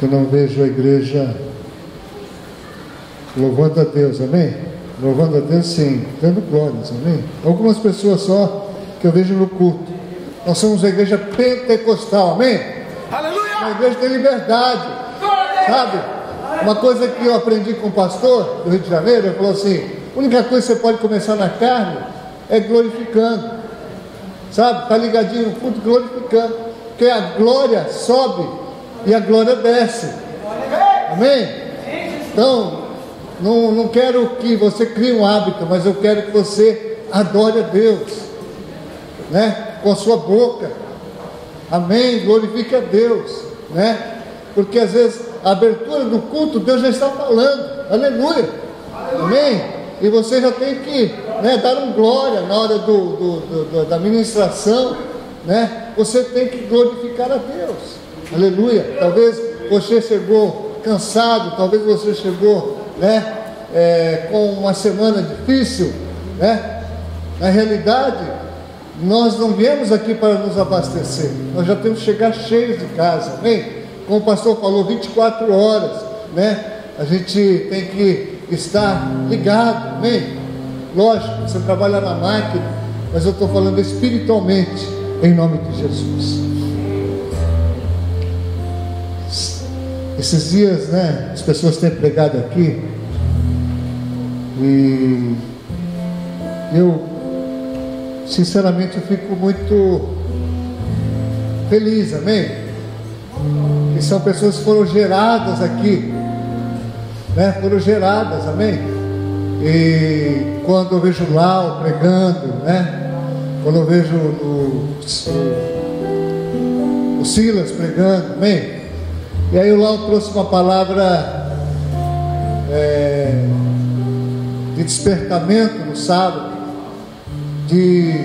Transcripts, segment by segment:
que eu não vejo a igreja louvando a Deus, amém? Louvando a Deus, sim, dando glórias, amém? Algumas pessoas só que eu vejo no culto. Nós somos a igreja pentecostal, amém? Aleluia! Uma igreja de liberdade, sabe? Uma coisa que eu aprendi com o pastor do Rio de Janeiro, ele falou assim: a única coisa que você pode começar na carne é glorificando, sabe? Está ligadinho no culto, glorificando, porque a glória sobe e a glória desce, amém? Então, não quero que você crie um hábito, mas eu quero que você adore a Deus, né? Com a sua boca, amém? Glorifique a Deus, né? Porque às vezes a abertura do culto, Deus já está falando, aleluia, amém? E você já tem que, né, dar um glória na hora da ministração, né? Você tem que glorificar a Deus, aleluia. Talvez você chegou cansado, talvez você chegou, né, com uma semana difícil, né? Na realidade, nós não viemos aqui para nos abastecer, nós já temos que chegar cheios de casa, amém? Como o pastor falou, 24 horas, né? A gente tem que estar ligado, amém? Lógico, você trabalha na máquina, mas eu estou falando espiritualmente, em nome de Jesus. Esses dias, né, as pessoas têm pregado aqui, e eu, sinceramente, eu fico muito feliz, amém? Que são pessoas que foram geradas aqui, né? Foram geradas, amém? E quando eu vejo Lau pregando, né? Quando eu vejo o Silas pregando, amém? E aí o Lau trouxe uma palavra de despertamento no sábado, de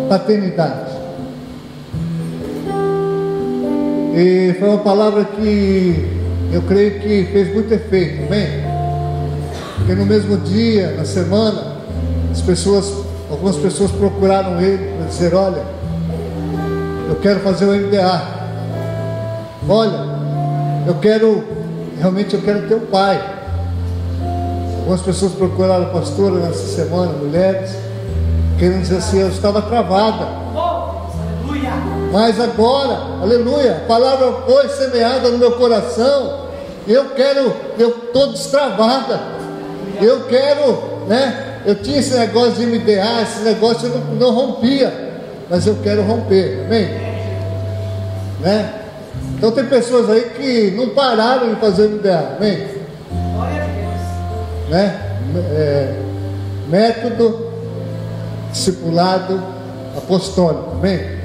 paternidade. E foi uma palavra que eu creio que fez muito efeito, amém? Porque no mesmo dia, na semana, algumas pessoas procuraram ele para dizer: olha, eu quero fazer o MDA, olha, eu quero ter um pai. Algumas pessoas procuraram a pastora nessa semana, mulheres, querendo dizer assim: eu estava travada, mas agora, aleluia, a palavra foi semeada no meu coração, eu estou destravada, eu quero, né? Eu tinha esse negócio de MDA, esse negócio eu não rompia, mas eu quero romper, amém? Né? Então tem pessoas aí que não pararam de fazer MDA, amém? Né? Método discipulado apostólico, amém?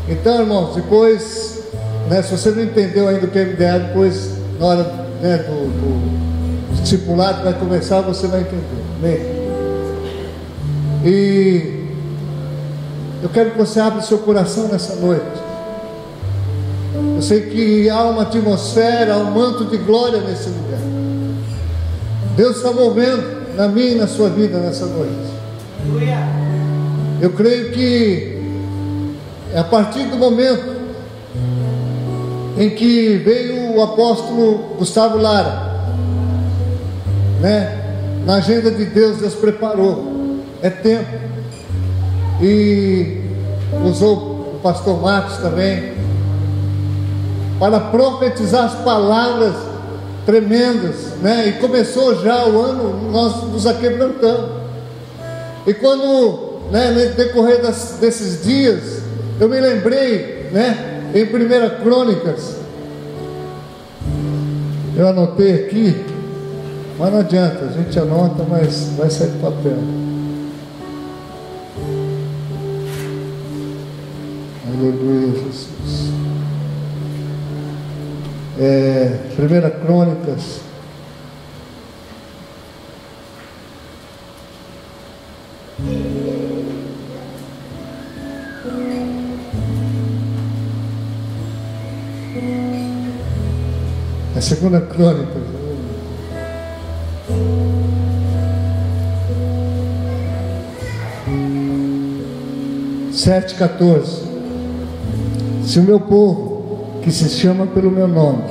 Então, irmãos, depois, né, se você não entendeu ainda o que é MDA, depois, na hora, né, do discipulado vai começar, você vai entender, amém? E eu quero que você abra o seu coração nessa noite. Eu sei que há uma atmosfera, um manto de glória nesse lugar. Deus está movendo na minha e na sua vida nessa noite. Eu creio que é a partir do momento em que veio o apóstolo Gustavo Lara, né? Na agenda de Deus, Deus preparou, é tempo. E usou o pastor Marcos também para profetizar as palavras tremendas, né? E começou já o ano, nós nos aquebrantamos. E quando, né, no decorrer desses dias, eu me lembrei, né, em 1 Crônicas, eu anotei aqui, mas não adianta, a gente anota, mas vai sair do papel. Aleluia, Jesus. 1 Crônicas 2 Crônicas 7:14. Se o meu povo, que se chama pelo meu nome,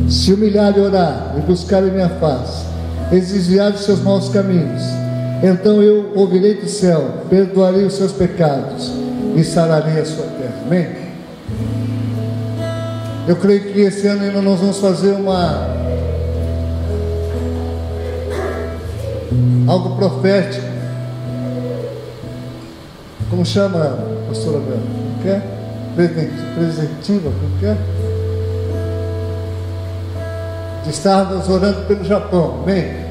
se humilhar e orar, e buscar a minha face, e desviar dos seus maus caminhos, então eu ouvirei do céu, perdoarei os seus pecados e sararei a sua terra. Amém? Eu creio que esse ano ainda nós vamos fazer algo profético. Como chama, pastora Bela? Como que é? Presentiva, como que é? De estarmos orando pelo Japão, amém?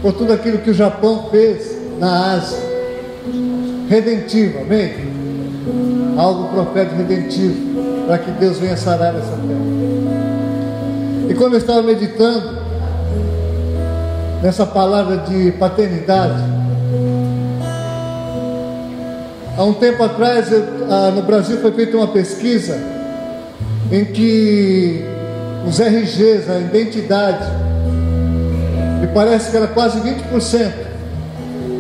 Por tudo aquilo que o Japão fez na Ásia, redentivo, amém? Algo profético redentivo, para que Deus venha sarar essa terra. E quando eu estava meditando nessa palavra de paternidade, há um tempo atrás, no Brasil foi feita uma pesquisa em que os RGs, a identidade, me parece que era quase 20%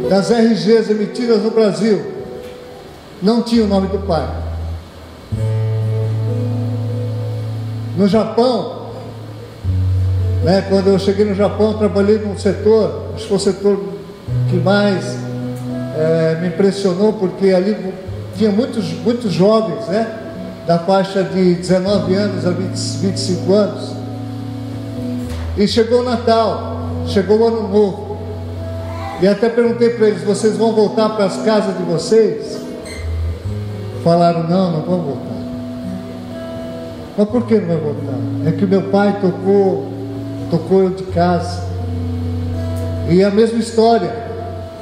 das RGs emitidas no Brasil não tinha o nome do pai. No Japão, quando eu cheguei no Japão, eu trabalhei num setor, acho que foi o setor que mais me impressionou, porque ali tinha muitos jovens, da faixa de 19 anos a 25 anos, e chegou o Natal, chegou o Ano Novo, e até perguntei para eles: vocês vão voltar para as casas de vocês? Falaram: não vão voltar. Mas por que não vai voltar? É que meu pai tocou eu de casa, e a mesma história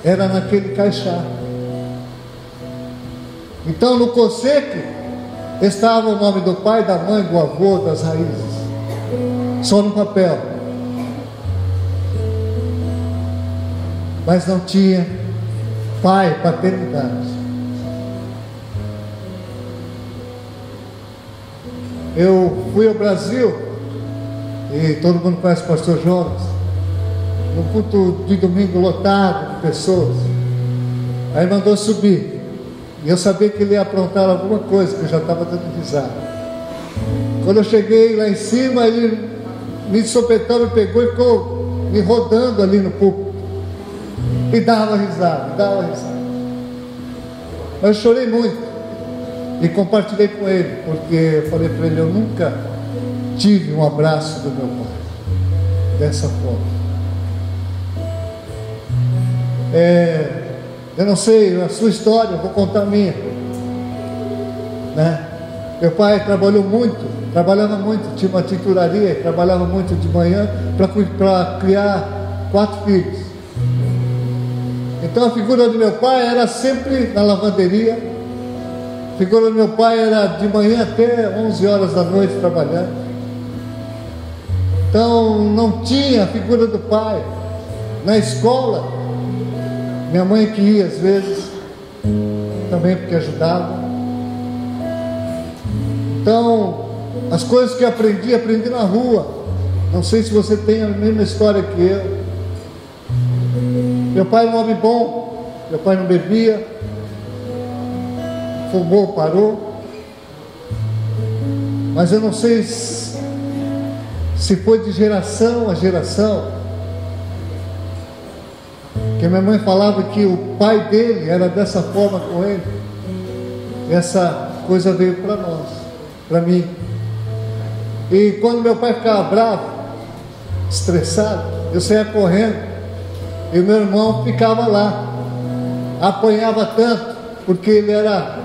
era naquele caixá. Então no coceque estava o nome do pai, da mãe, do avô, das raízes, só no papel, mas não tinha pai, paternidade. Eu fui ao Brasil, e todo mundo conhece o pastor Jonas, no culto de domingo lotado de pessoas. Aí mandou subir, e eu sabia que ele ia aprontar alguma coisa, que eu já estava dando risada. Quando eu cheguei lá em cima, ele me sopetão, me pegou e ficou me rodando ali no púlpito, e dava risada. Mas eu chorei muito e compartilhei com ele, porque eu falei para ele: eu nunca tive um abraço do meu pai dessa forma. Eu não sei a sua história, eu vou contar a minha, Meu pai trabalhava muito, tinha uma tinturaria, trabalhava muito de manhã para criar 4 filhos. Então a figura do meu pai era sempre na lavanderia. A figura do meu pai era de manhã até 11 horas da noite trabalhando. Então não tinha a figura do pai. Na escola, minha mãe que ia às vezes, também porque ajudava. Então, as coisas que aprendi na rua. Não sei se você tem a mesma história que eu. Meu pai era um homem bom, meu pai não bebia, fumou, parou. Mas eu não sei se foi de geração a geração, que minha mãe falava que o pai dele era dessa forma com ele. Essa coisa veio para nós, para mim. E quando meu pai ficava bravo, estressado, eu saía correndo, e o meu irmão ficava lá, apanhava tanto, porque ele era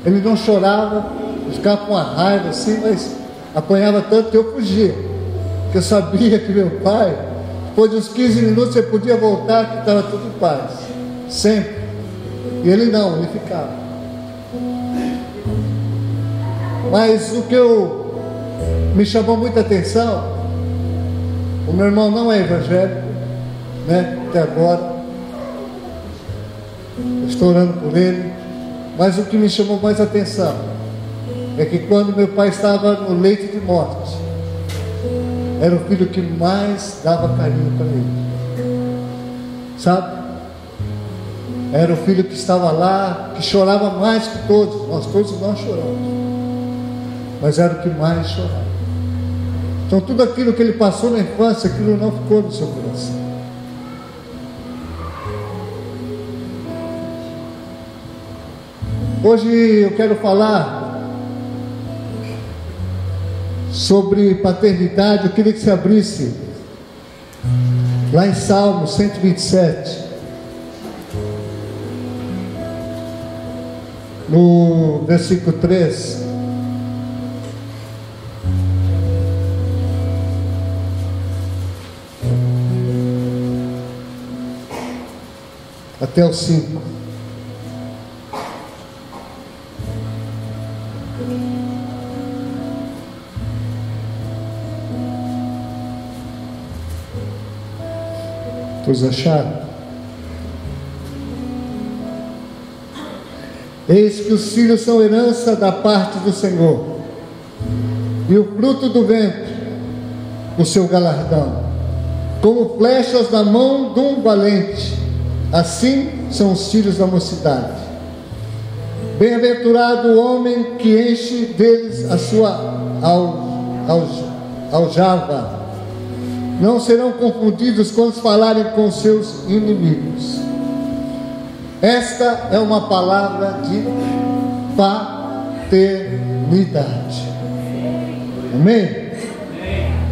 ele não chorava, ficava com uma raiva assim, mas apanhava tanto que eu fugia, porque eu sabia que meu pai, depois de uns 15 minutos, você podia voltar, que estava tudo em paz, sempre. E ele não, ele ficava. Mas o que me chamou muita atenção, o meu irmão não é evangélico, até agora. Eu estou orando por ele. Mas o que me chamou mais atenção é que quando meu pai estava no leito de morte, era o filho que mais dava carinho para ele, sabe? Era o filho que estava lá, que chorava mais que todos. Todos nós choramos. mas era o que mais chorava. Então tudo aquilo que ele passou na infância, aquilo não ficou no seu coração. Hoje eu quero falar sobre paternidade. Eu queria que você abrisse lá em Salmo 127, no versículo 3. Até o 5. Todos acharam? Eis que os filhos são herança da parte do Senhor, e o fruto do ventre, o seu galardão. Como flechas na mão de um valente, assim são os filhos da mocidade. Bem-aventurado o homem que enche deles a sua aljava. Não serão confundidos quando falarem com seus inimigos. Esta é uma palavra de paternidade. Amém?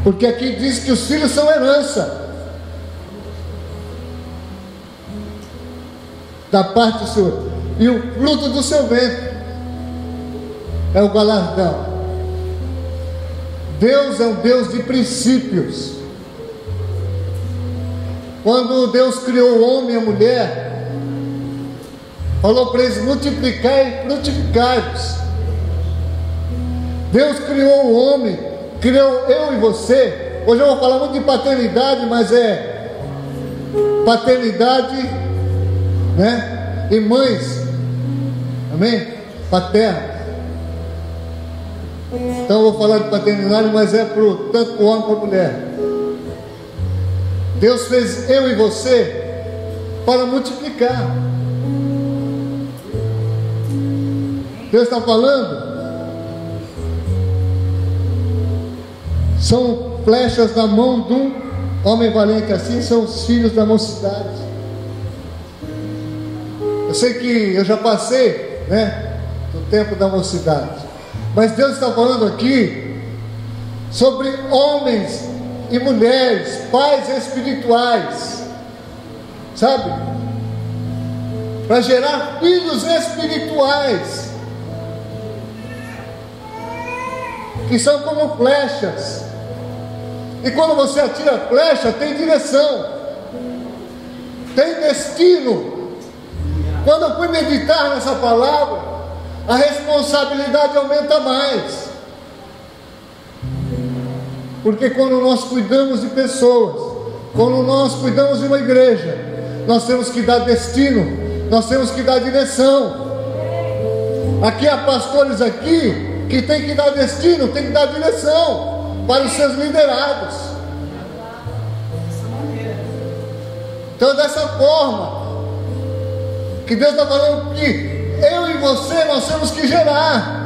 Porque aqui diz que os filhos são herança da parte do Senhor, e o fruto do seu ventre é o galardão. Deus é um Deus de princípios. Quando Deus criou o homem e a mulher, falou para eles multiplicar e frutificar-vos. Deus criou o homem, criou eu e você. Hoje eu vou falar muito de paternidade, mas é paternidade, né? E mães, amém? Paterna. Então eu vou falar de paternidade, mas é tanto para o homem como para a mulher. Deus fez eu e você para multiplicar. Deus está falando, são flechas na mão de um homem valente, assim são os filhos da mocidade. Eu sei que eu já passei, né, do tempo da mocidade, mas Deus está falando aqui sobre homens e mulheres, pais espirituais, sabe? Para gerar filhos espirituais, que são como flechas. E quando você atira a flecha, tem direção, tem destino. Quando eu fui meditar nessa palavra, a responsabilidade aumenta mais. Porque quando nós cuidamos de pessoas, quando nós cuidamos de uma igreja, nós temos que dar destino, nós temos que dar direção. Aqui há pastores aqui que tem que dar destino, tem que dar direção para os seus liderados. Então, dessa forma que Deus está falando que eu e você, nós temos que gerar.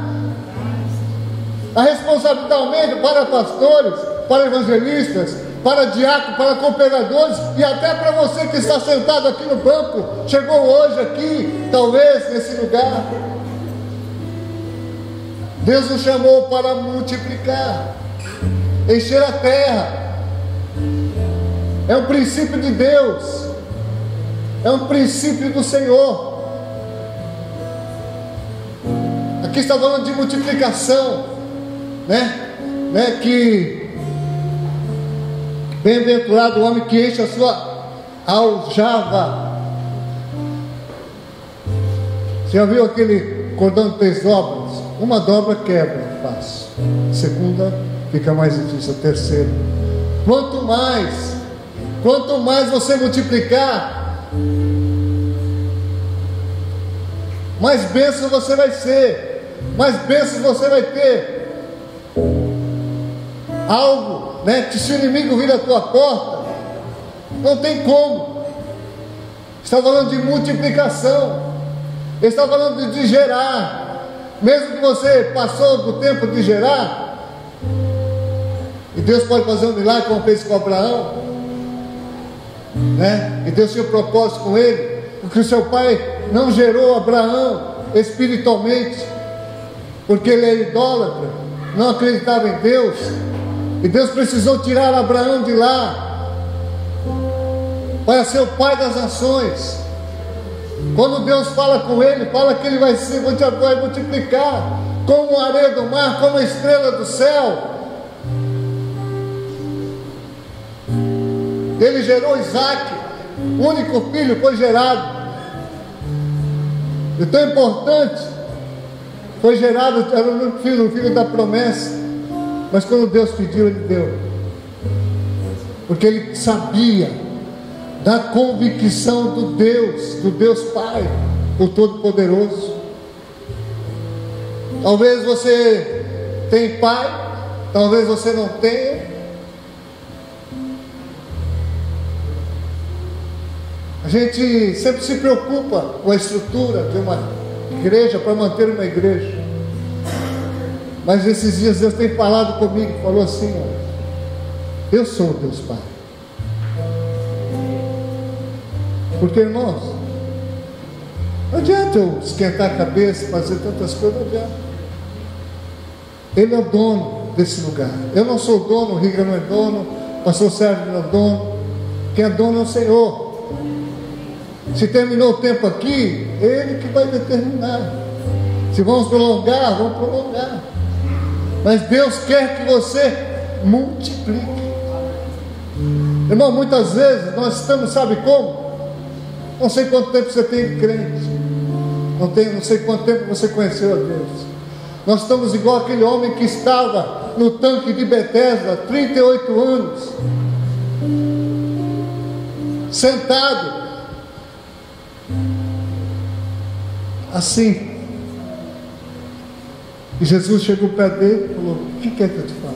A responsabilidade para pastores, para evangelistas, para diáconos, para cooperadores e até para você que está sentado aqui no banco, chegou hoje aqui, talvez nesse lugar. Deus nos chamou para multiplicar, encher a terra. É um princípio de Deus, é um princípio do Senhor. Aqui está falando de multiplicação, né? Que bem-aventurado o homem que enche a sua aljava. Você já viu aquele cordão de 3 dobras? Uma dobra quebra fácil, a segunda fica mais difícil, a terceira. Quanto mais você multiplicar, mais bênção você vai ser, mais bênçãos você vai ter. Algo, né, que se o inimigo vir à tua porta, não tem como. Está falando de multiplicação, está falando de gerar. Mesmo que você passou do tempo de gerar, e Deus pode fazer um milagre como fez com Abraão, né? E Deus tinha um propósito com ele, porque o seu pai não gerou Abraão espiritualmente, porque ele é idólatra, não acreditava em Deus, e Deus precisou tirar Abraão de lá para ser o pai das nações. Quando Deus fala com ele, fala que ele vai multiplicar como a areia do mar, como a estrela do céu. Ele gerou Isaac, o único filho foi gerado. E tão importante, foi gerado, era o filho da promessa. Mas quando Deus pediu, ele deu. Porque ele sabia da convicção do Deus Pai, o Todo-Poderoso. Talvez você tenha pai, talvez você não tenha. A gente sempre se preocupa com a estrutura de uma igreja, para manter uma igreja. Mas esses dias Deus tem falado comigo, falou assim: ó, eu sou o Deus Pai. Porque, irmãos, não adianta eu esquentar a cabeça, fazer tantas coisas, não adianta. Ele é o dono desse lugar. Eu não sou dono, o Riga não é dono, o pastor Sérgio não é dono. Quem é dono é o Senhor. Se terminou o tempo aqui, Ele que vai determinar. Se vamos prolongar, vamos prolongar. Mas Deus quer que você multiplique. Irmão, muitas vezes nós estamos, sabe como? Não sei quanto tempo você tem crente, não sei quanto tempo você conheceu a Deus. Nós estamos igual aquele homem que estava no tanque de Betesda 38 anos, sentado assim. E Jesus chegou perto dele e falou: o que quer que eu te faça?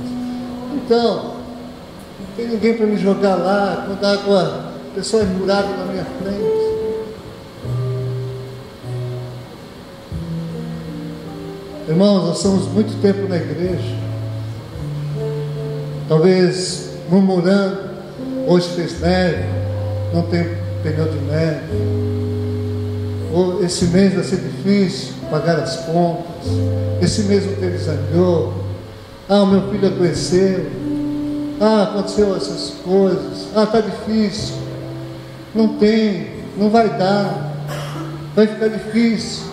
Então, não tem ninguém para me jogar lá, quando a água, pessoas muraram na minha frente. Irmãos, nós estamos muito tempo na igreja, talvez murmurando. Hoje fez neve, não tem pneu de neve, ou esse mês vai ser difícil pagar as contas, esse mês não teve zangueu, o meu filho adoeceu, aconteceu essas coisas, está difícil, não tem, não vai dar, vai ficar difícil.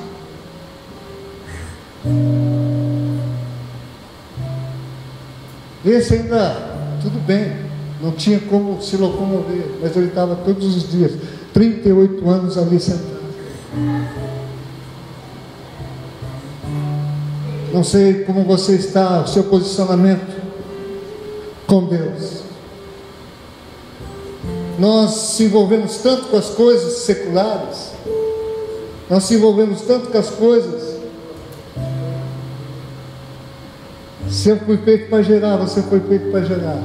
Esse ainda, tudo bem, não tinha como se locomover, mas ele estava todos os dias, 38 anos ali sentado. Não sei como você está, o seu posicionamento com Deus. Nós se envolvemos tanto com as coisas seculares, nós se envolvemos tanto com as coisas. Se eu fui feito para gerar, você foi feito para gerar.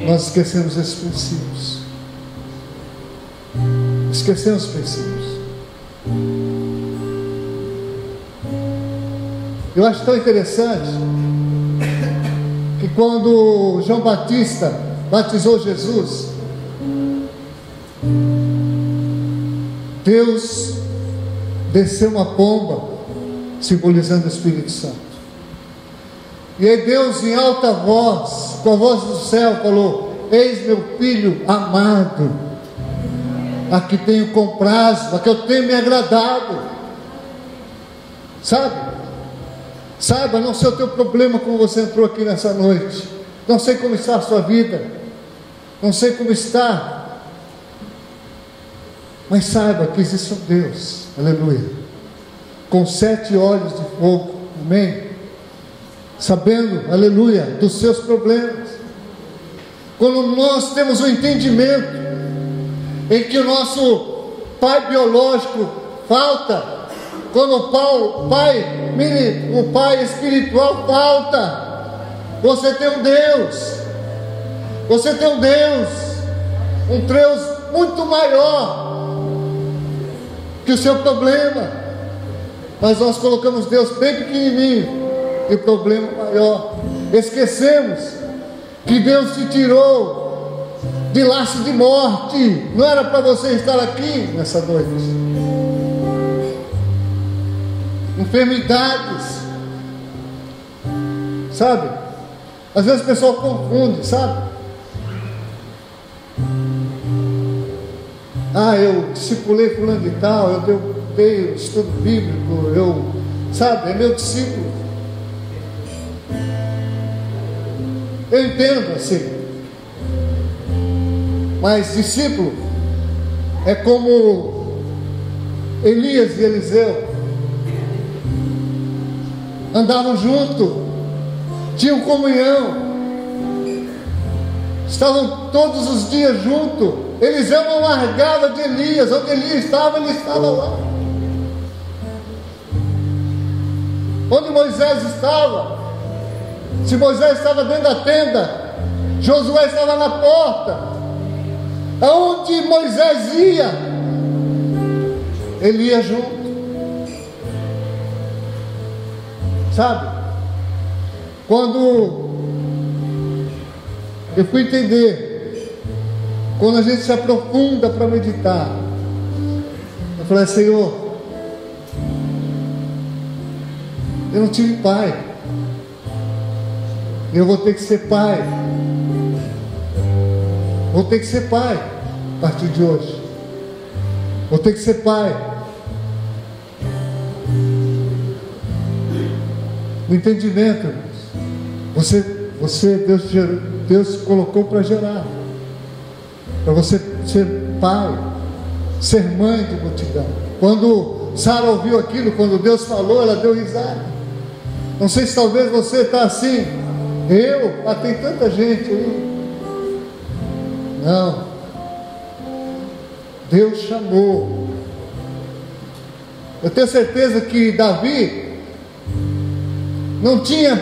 Nós esquecemos esses princípios. Esquecemos os princípios. Eu acho tão interessante que quando João Batista batizou Jesus, Deus desceu uma pomba, simbolizando o Espírito Santo. E aí Deus, em alta voz, com a voz do céu, falou: eis meu filho amado, a que tenho comprazo, a que eu tenho me agradado. Sabe? Saiba, não sei o teu problema como você entrou aqui nessa noite. Não sei como está a sua vida, não sei como está, mas saiba que existe um Deus, aleluia, com 7 olhos de fogo, amém? Sabendo, aleluia, dos seus problemas. Quando nós temos um entendimento em que o nosso pai biológico falta, quando o pai espiritual falta, você tem um Deus, um Deus muito maior que o seu problema. Mas nós colocamos Deus bem pequenininho e o problema maior. Esquecemos que Deus te tirou de laço de morte. Não era para você estar aqui nessa noite. Enfermidades, sabe? Às vezes o pessoal confunde, sabe? Eu discipulei fulano de tal, eu dei estudo bíblico, sabe, é meu discípulo. Eu entendo assim, mas discípulo é como Elias e Eliseu, andavam juntos, tinham comunhão, estavam todos os dias juntos. Eliseu não largava de Elias, onde Elias estava, ele estava lá. Onde Moisés estava, se Moisés estava dentro da tenda, Josué estava na porta. Aonde Moisés ia, ele ia junto. Sabe? Quando eu fui entender, quando a gente se aprofunda para meditar, eu falei: Senhor, eu não tive pai, eu vou ter que ser pai. Vou ter que ser pai a partir de hoje. Vou ter que ser pai. O entendimento, irmãos. Deus colocou para gerar. Para você ser pai, ser mãe de multidão. Quando Sara ouviu aquilo, quando Deus falou, ela deu risada. Não sei se talvez você está assim. Tem tanta gente aí. Não. Deus chamou. Eu tenho certeza que Davi não tinha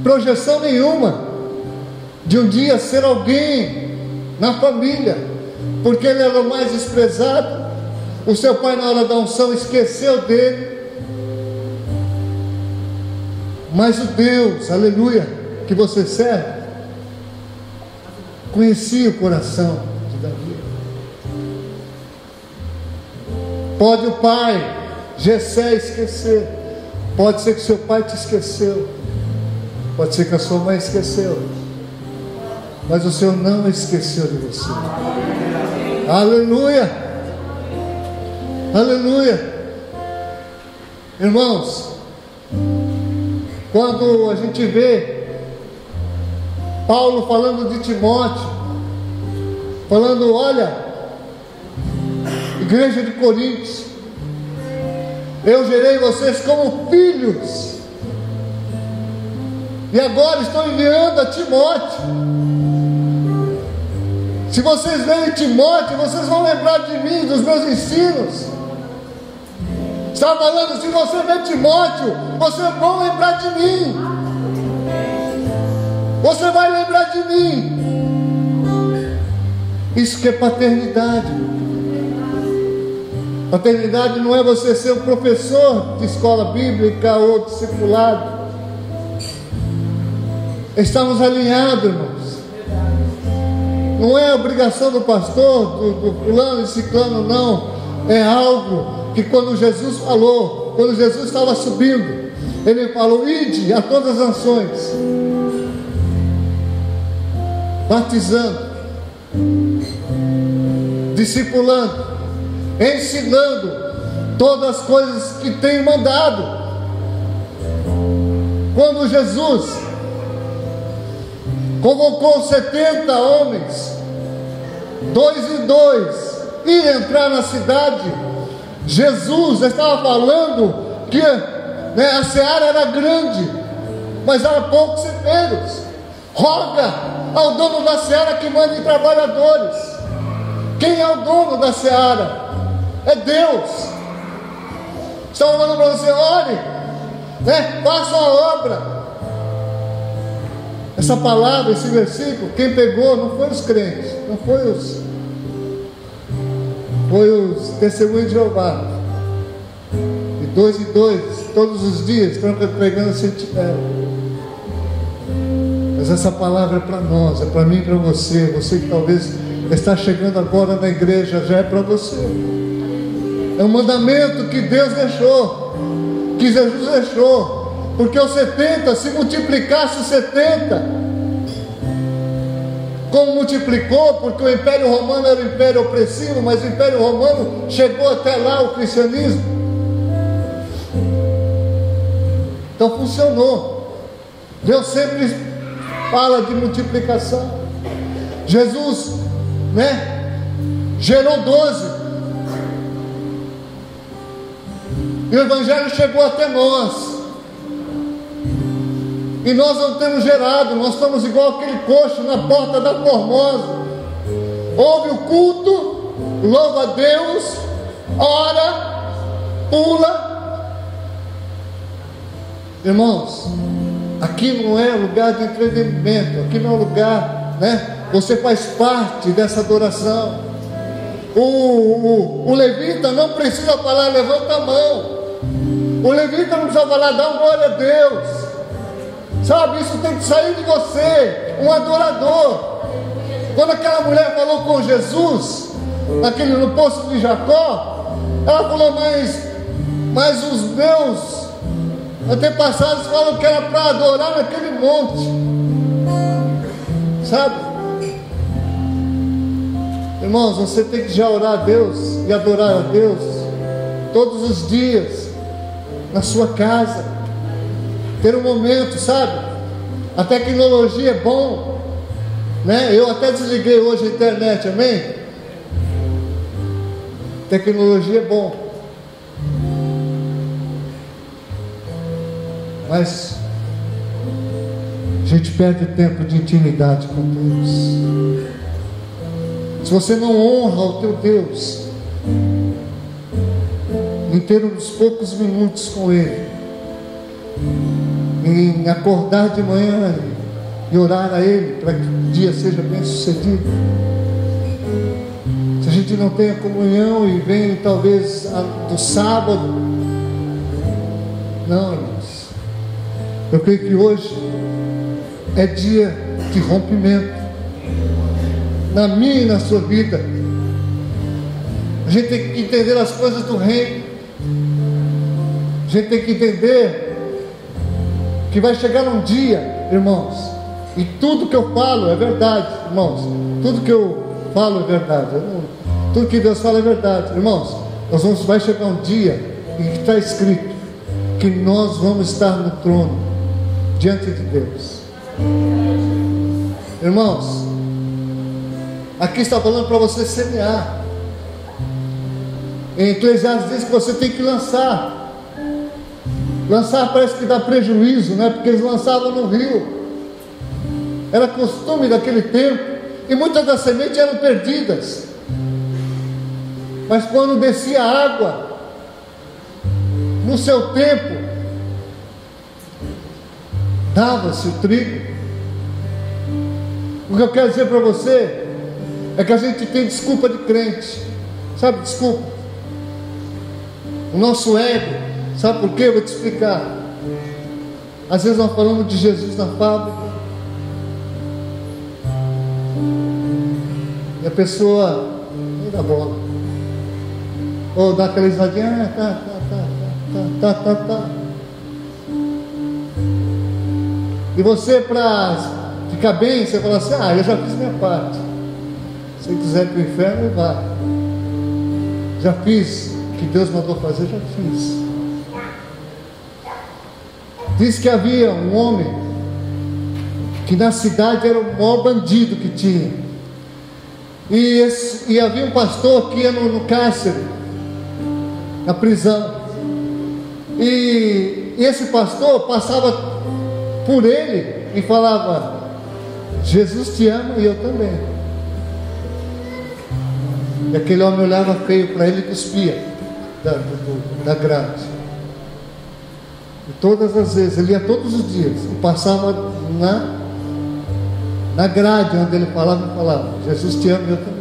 projeção nenhuma de um dia ser alguém na família, porque ele era o mais desprezado. O seu pai, na hora da unção, esqueceu dele. Mas o Deus, aleluia, que você serve, conhecia o coração de Davi. Pode o pai Jessé esquecer, pode ser que seu pai te esqueceu, pode ser que a sua mãe esqueceu, mas o Senhor não esqueceu de você. Aleluia, aleluia. Irmãos, quando a gente vê Paulo falando de Timóteo, falando: olha, igreja de Coríntios, eu gerei vocês como filhos, e agora estou enviando a Timóteo. Se vocês verem Timóteo, vocês vão lembrar de mim, dos meus ensinos. Está falando: se você ver Timóteo, vocês vão lembrar de mim. Você vai lembrar de mim. Isso que é paternidade. Paternidade não é você ser um professor de escola bíblica ou discipulado. Estamos alinhados, irmãos. Não é obrigação do pastor, do fulano e ciclano, não. É algo que quando Jesus falou, quando Jesus estava subindo, Ele falou: ide a todas as nações, batizando, discipulando, ensinando todas as coisas que tem mandado. Quando Jesus convocou 70 homens, 2 e 2, e entrar na cidade, Jesus estava falando que a seara era grande, mas era poucos ceifeiros. Roga ao dono da seara que mande trabalhadores. Quem é o dono da seara? É Deus. Está falando para você: ore, faça a obra. Essa palavra, esse versículo, quem pegou não foi os crentes, não foi os testemunhos de Jeová. E 2 e 2, todos os dias, estão pregando sentinela. Mas essa palavra é para nós, é para mim e para você. Você que talvez está chegando agora na igreja, já é para você. É um mandamento que Deus deixou, que Jesus deixou. Porque os 70, se multiplicasse os 70, como multiplicou, porque o Império Romano era um império opressivo, mas o Império Romano chegou até lá, o cristianismo. Então funcionou. Deus sempre fala de multiplicação. Jesus, gerou 12. E o Evangelho chegou até nós. E nós não temos gerado, nós estamos igual aquele coxo na porta da Formosa. Ouve o culto, louva a Deus, ora, pula. Irmãos, aqui não é lugar de entretenimento, aqui não é lugar, Você faz parte dessa adoração. O levita não precisa falar, levanta a mão. O levita não precisa falar, dá uma glória a Deus. Sabe, isso tem que sair de você, um adorador. Quando aquela mulher falou com Jesus, no poço de Jacó, ela falou, mas os meus antepassados falam que era para adorar naquele monte. Sabe? Irmãos, você tem que já orar a Deus e adorar a Deus todos os dias, na sua casa. Ter um momento, sabe? A tecnologia é bom, Eu até desliguei hoje a internet, amém? Tecnologia é bom, mas a gente perde tempo de intimidade com Deus. Se você não honra o teu Deus em ter uns poucos minutos com Ele, em acordar de manhã e orar a Ele para que o dia seja bem sucedido. Se a gente não tem a comunhão e vem talvez do sábado, não, irmãos. Eu creio que hoje é dia de rompimento na minha e na sua vida. A gente tem que entender as coisas do reino. A gente tem que entender que vai chegar um dia, irmãos, e tudo que eu falo é verdade, irmãos. Tudo que eu falo é verdade. Tudo que Deus fala é verdade, irmãos. Vai chegar um dia em que está escrito que nós vamos estar no trono diante de Deus. Irmãos, aqui está falando para você semear. Em Eclesiastes diz que você tem que lançar. Lançar parece que dá prejuízo, porque eles lançavam no rio. Era costume daquele tempo. E muitas das sementes eram perdidas. Mas quando descia a água, no seu tempo, dava-se o trigo. O que eu quero dizer para você é que a gente tem desculpa de crente. Sabe, desculpa. O nosso ego. Sabe por quê? Eu vou te explicar. Às vezes nós falamos de Jesus na fábrica e a pessoa nem dá bola, ou dá aquela risadinha, tá. E você, para ficar bem, você fala assim, eu já fiz minha parte. Se quiser ir para o inferno, vai. Já fiz o que Deus mandou fazer, já fiz. Diz que havia um homem que na cidade era o maior bandido que tinha. E havia um pastor que ia no cárcere, na prisão. E esse pastor passava por ele e falava: Jesus te ama e eu também. E aquele homem olhava feio para ele e cuspia da grade. E todas as vezes, ele ia todos os dias e passava na grade onde ele falava: Jesus te ama e eu também.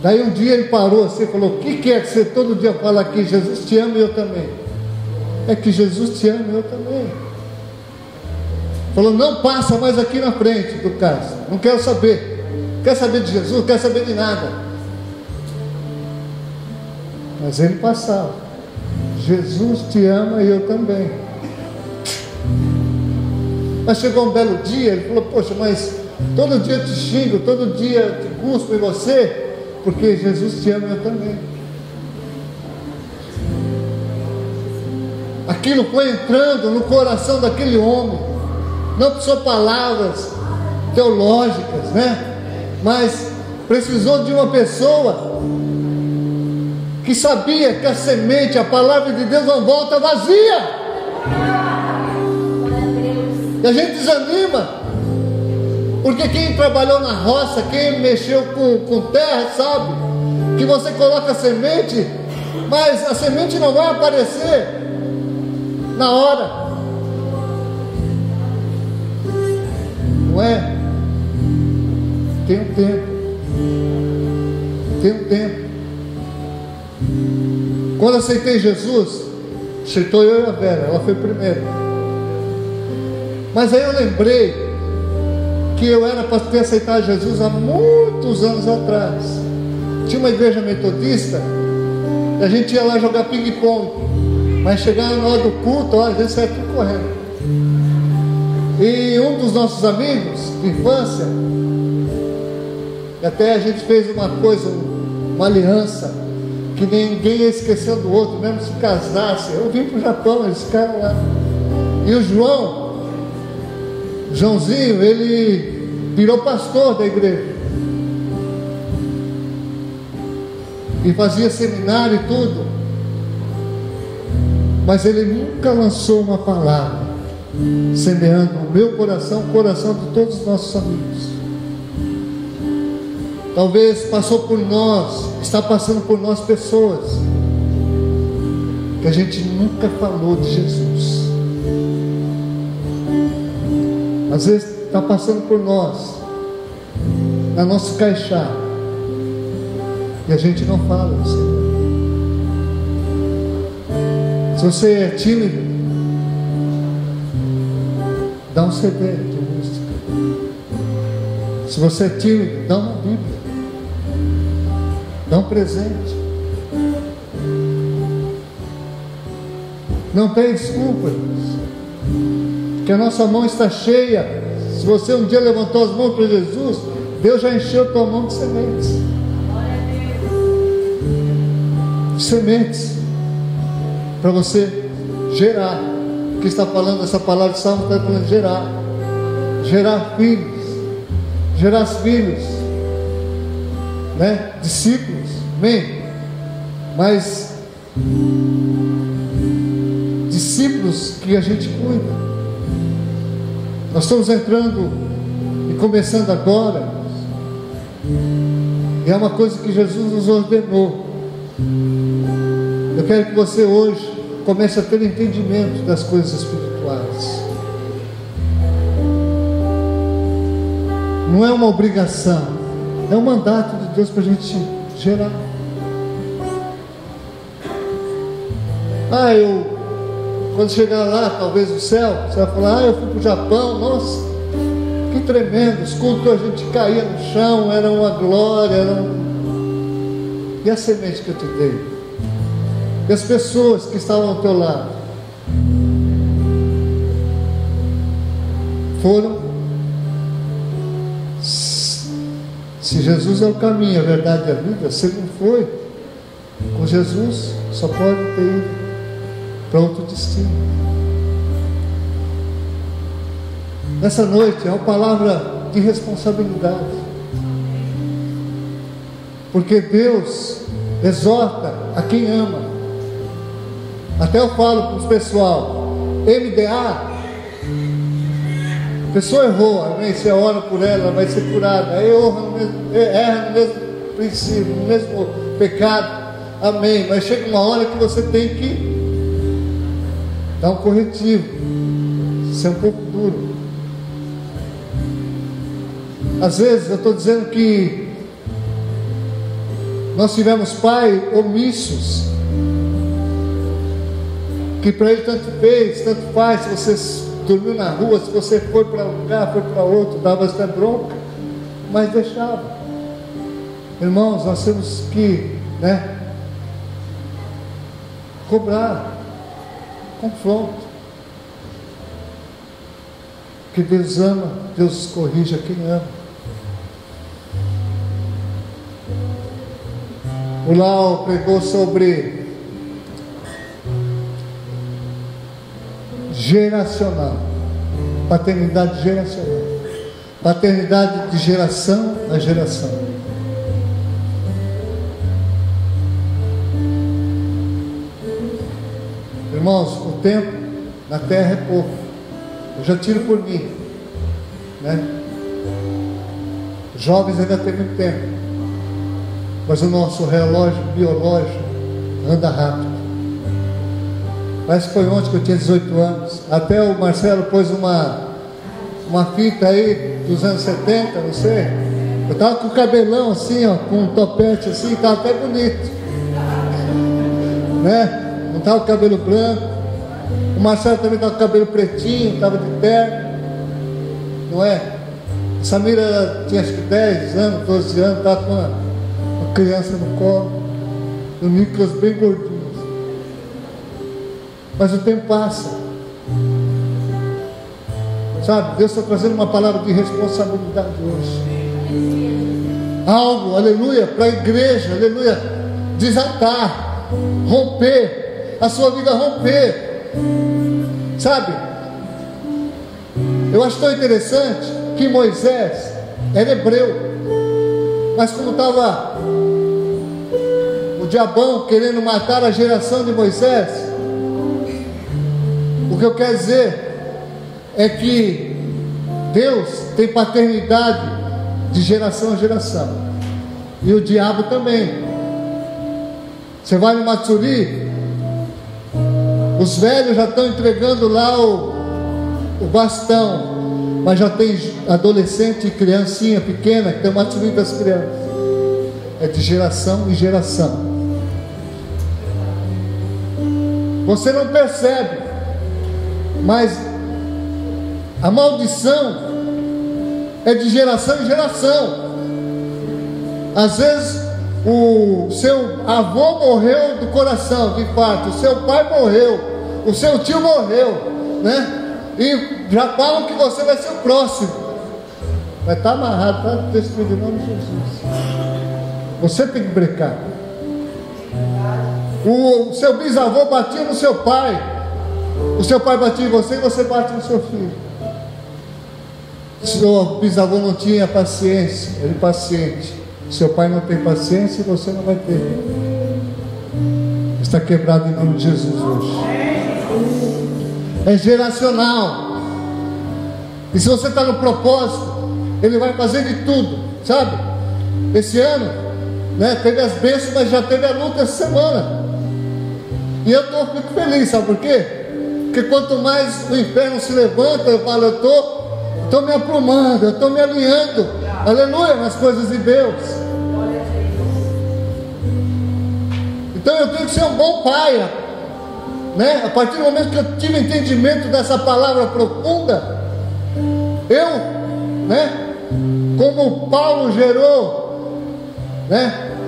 Daí um dia ele parou assim e falou: o que é que você todo dia fala aqui? Jesus te ama e eu também. É que Jesus te ama e eu também. Falou: não passa mais aqui na frente do caso, não quero saber. Quer saber de Jesus? Não quer saber de nada. Mas ele passava: Jesus te ama e eu também. Mas chegou um belo dia, ele falou: poxa, mas todo dia eu te xingo, todo dia eu te cuspo em você, porque Jesus te ama e eu também. Aquilo foi entrando no coração daquele homem. Não precisou palavras teológicas, né? Mas precisou de uma pessoa que sabia que a semente, a palavra de Deus não volta vazia. E a gente desanima, porque quem trabalhou na roça, quem mexeu com terra, sabe que você coloca a semente, mas a semente não vai aparecer na hora. Não é? Tem um tempo. Tem um tempo. Quando aceitei Jesus, aceitou eu e a Vera, ela foi primeiro. Mas aí eu lembrei que eu era para ter aceitado Jesus há muitos anos atrás. Tinha uma igreja metodista e a gente ia lá jogar ping-pong, mas chegava na hora do culto, a gente saia tudo correndo. E um dos nossos amigos de infância, e até a gente fez uma coisa, uma aliança, que ninguém ia esquecer do outro, mesmo se casasse. Eu vim para o Japão, eles ficaram lá. E o Joãozinho, ele virou pastor da igreja. E fazia seminário e tudo. Mas ele nunca lançou uma palavra semeando no meu coração, o coração de todos os nossos amigos. Talvez passou por nós, está passando por nós pessoas que a gente nunca falou de Jesus. Às vezes está passando por nós, na nossa caixa, e a gente não fala do Senhor. Se você é tímido, dá um CD de música. Se você é tímido, dá uma Bíblia, dá um presente. Não tem desculpa, que a nossa mão está cheia. Se você um dia levantou as mãos para Jesus, Deus já encheu tua mão de sementes. De sementes para você gerar. O que está falando essa palavra de Salmo está falando gerar filhos, né? Discípulos, amém? Mas discípulos que a gente cuida. Nós estamos entrando e começando agora, e é uma coisa que Jesus nos ordenou. Eu quero que você hoje comece a ter entendimento das coisas espirituais. Não é uma obrigação, é um mandato de Deus para a gente gerar. Quando chegar lá, talvez no céu, você vai falar: eu fui para o Japão, nossa, que tremendo, os cultos a gente caía no chão, era uma glória, E a semente que eu te dei? E as pessoas que estavam ao teu lado? Foram? Se Jesus é o caminho, a verdade e a vida, você não foi com Jesus, só pode ter ido para outro destino. Nessa noite é uma palavra de responsabilidade, porque Deus exorta a quem ama. Até eu falo para os pessoal, MDA, a pessoa errou, amém? Você ora por ela vai ser curada. Aí erra no mesmo princípio, no mesmo pecado, amém? Mas chega uma hora que você tem que dar um corretivo, ser um pouco duro. Às vezes eu estou dizendo que Nós tivemos pais omissos, que para ele tanto fez, tanto faz, se você dormiu na rua, se você foi para um lugar, foi para outro, dava até bronca, mas deixava. Irmãos, nós temos que, cobrar, confronto, que Deus ama, Deus corrige a quem ama. O Lau pregou sobre geracional, paternidade geracional, paternidade de geração a geração. Irmãos, o tempo na terra é pouco. Eu já tiro por mim, Jovens ainda tem muito tempo, mas o nosso relógio biológico anda rápido. Parece que foi ontem que eu tinha 18 anos. Até o Marcelo pôs uma fita aí dos anos 70, não sei. Eu estava com o cabelão assim, ó, com um topete assim, estava até bonito, não estava com o cabelo branco. O Marcelo também estava com o cabelo pretinho, estava de terno, não é? A Samira tinha acho que 10 anos, 12 anos, estava com uma criança no colo. O Nicolas bem gordinho. Mas o tempo passa, sabe? Deus está trazendo uma palavra de responsabilidade hoje. Algo, aleluia, para a igreja, aleluia, desatar, romper, a sua vida romper, sabe? Eu acho tão interessante que Moisés era hebreu, mas como estava o diabão querendo matar a geração de Moisés, o que eu quero dizer é que Deus tem paternidade de geração a geração, e o diabo também. Você vai no Matsuri, os velhos já estão entregando lá o bastão, mas já tem adolescente e criancinha pequena que tem o Matsuri das crianças. É de geração em geração. Você não percebe, mas a maldição é de geração em geração. Às vezes o seu avô morreu do coração, de infarto, o seu pai morreu, o seu tio morreu, e já falam que você vai ser o próximo. Vai estar amarrado, está destruído em nome de Jesus. Você tem que brecar. O seu bisavô batia no seu pai, o seu pai batia em você e você bate no seu filho. O seu bisavô não tinha paciência, ele paciente. Seu pai não tem paciência e você não vai ter. Está quebrado em nome de Jesus hoje. É geracional. E se você está no propósito, Ele vai fazer de tudo, sabe? Esse ano, teve as bênçãos, mas já teve a luta essa semana. E eu fico feliz, sabe por quê? Porque quanto mais o inferno se levanta, eu falo, eu estou me aprumando, eu estou me alinhando, aleluia, nas coisas de Deus. Então eu tenho que ser um bom pai, A partir do momento que eu tive entendimento dessa palavra profunda, como Paulo gerou,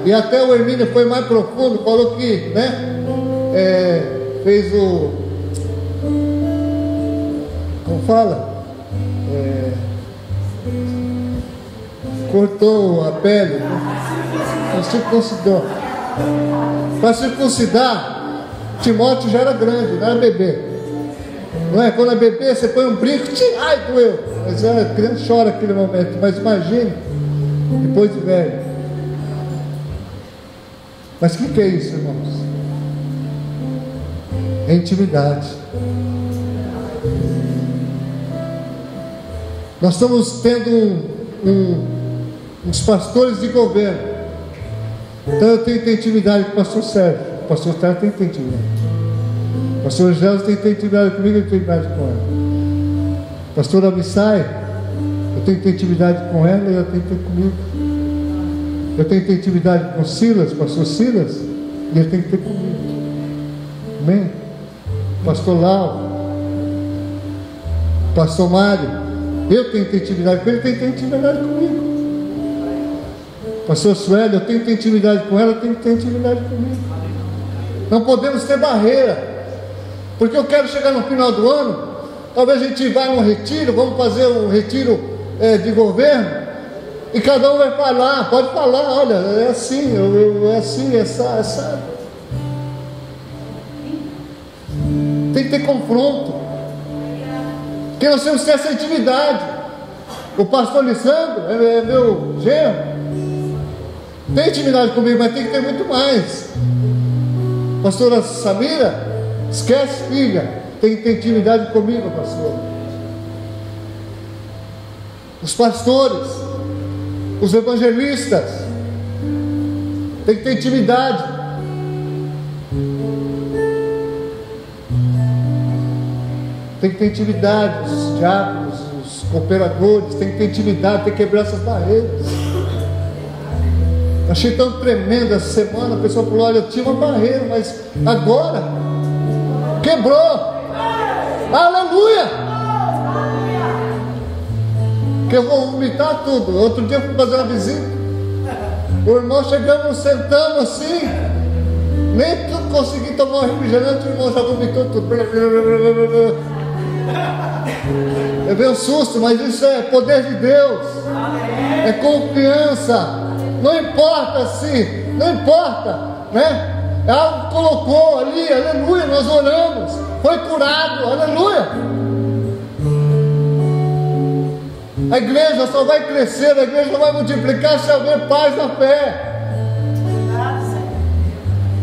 e até o Hermínio foi mais profundo, falou que, fez o, como fala, cortou a pele, circuncidou. Para circuncidar, Timóteo já era grande, não era bebê. Quando é bebê, você põe um brinco, ai, doeu. Mas a criança chora naquele momento. Mas imagine, depois de velho. Mas o que é isso, irmãos? É intimidade. Nós estamos tendo uns pastores de governo. Então eu tenho intimidade com o pastor Sérgio. O pastor Sérgio tem intimidade. O pastor Gélio tem intimidade comigo, eu tenho intimidade com ela. O pastor Abissai, eu tenho intimidade com ela e ela tem comigo. Eu tenho que ter intimidade com Silas, pastor Silas, e ele tem que ter comigo. Amém? Pastor Lau, pastor Mário, eu tenho que ter intimidade com ele, ele tem que ter intimidade comigo. Pastor Sueli, eu tenho que ter intimidade com ela, eu tenho que ter intimidade comigo. Não podemos ter barreira, porque eu quero chegar no final do ano, talvez a gente vá num retiro, vamos fazer um retiro de governo, e cada um vai falar, pode falar, olha, é assim, é assim, é assado. Tem que ter confronto, porque nós temos que ter essa intimidade. O pastor Lissandro é meu genro, tem intimidade comigo, mas tem que ter muito mais. Pastora Samira, esquece, filha, tem que ter intimidade comigo, pastor. Os pastores, os evangelistas, tem que ter intimidade. Tem que ter intimidade. Os diáconos, os cooperadores, tem que ter intimidade, tem que quebrar essas barreiras. Achei tão tremendo essa semana. A pessoa falou: olha, eu tinha uma barreira, mas agora quebrou. Aleluia! Que eu vou vomitar tudo. Outro dia eu fui fazer uma visita, o irmão chegamos, sentamos assim, nem consegui tomar um refrigerante, o irmão já vomitou tudo. Eu veio um susto, mas isso é poder de Deus, é confiança. Não importa se, não importa, né? Algo colocou ali, aleluia, nós oramos, foi curado, aleluia. A igreja só vai crescer, a igreja vai multiplicar se houver paz na fé.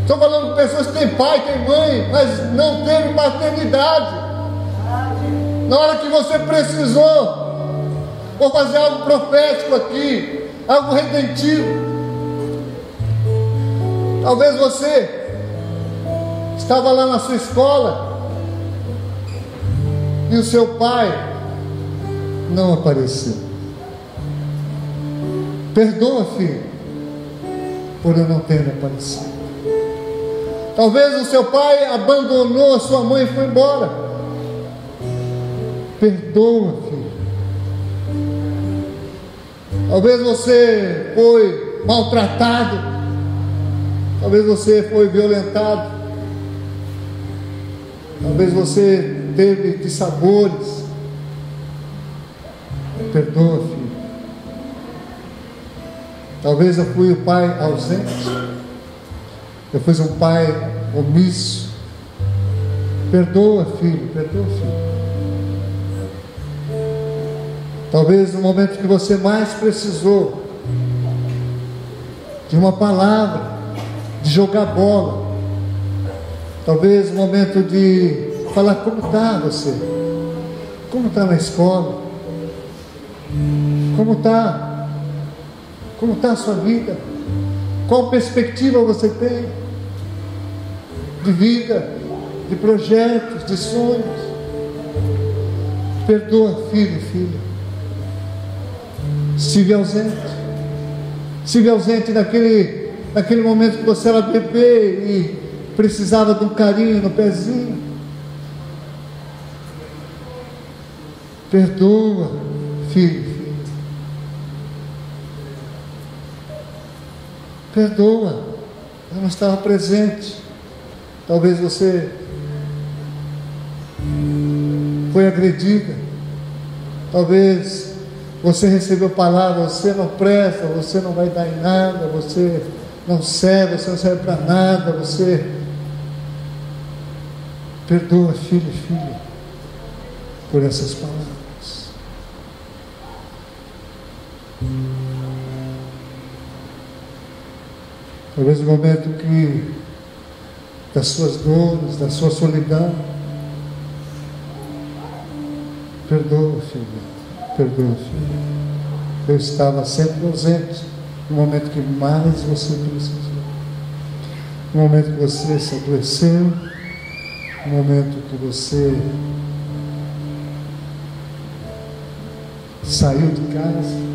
Estou falando de pessoas que têm pai, têm mãe, mas não teve paternidade. Na hora que você precisou, vou fazer algo profético aqui, algo redentivo. Talvez você estava lá na sua escola e o seu pai não apareceu. Perdoa, filho, por eu não ter aparecido. Talvez o seu pai abandonou a sua mãe e foi embora. Perdoa, filho. Talvez você foi maltratado, talvez você foi violentado, talvez você teve dissabores. Perdoa, filho. Talvez eu fui o pai ausente, eu fui um pai omisso. Perdoa, filho, perdoa, filho. Talvez no momento que você mais precisou de uma palavra, de jogar bola, talvez no momento de falar: como está você? Como está na escola? Como está? Como está a sua vida? Qual perspectiva você tem de vida, de projetos, de sonhos? Perdoa, filho e filha. Estive ausente naquele momento que você era bebê e precisava de um carinho no pezinho. Perdoa, filho, filho. Perdoa, eu não estava presente. Talvez você foi agredida, talvez você recebeu palavra: você não presta, você não vai dar em nada, você não serve para nada. Você perdoa, filho e filha, por essas palavras. Talvez no momento das suas dores, da sua solidão, perdoa, filho. Perdoa, filho. Eu estava sempre ausente no momento que mais você precisou, no momento que você se adoeceu, no momento que você saiu de casa.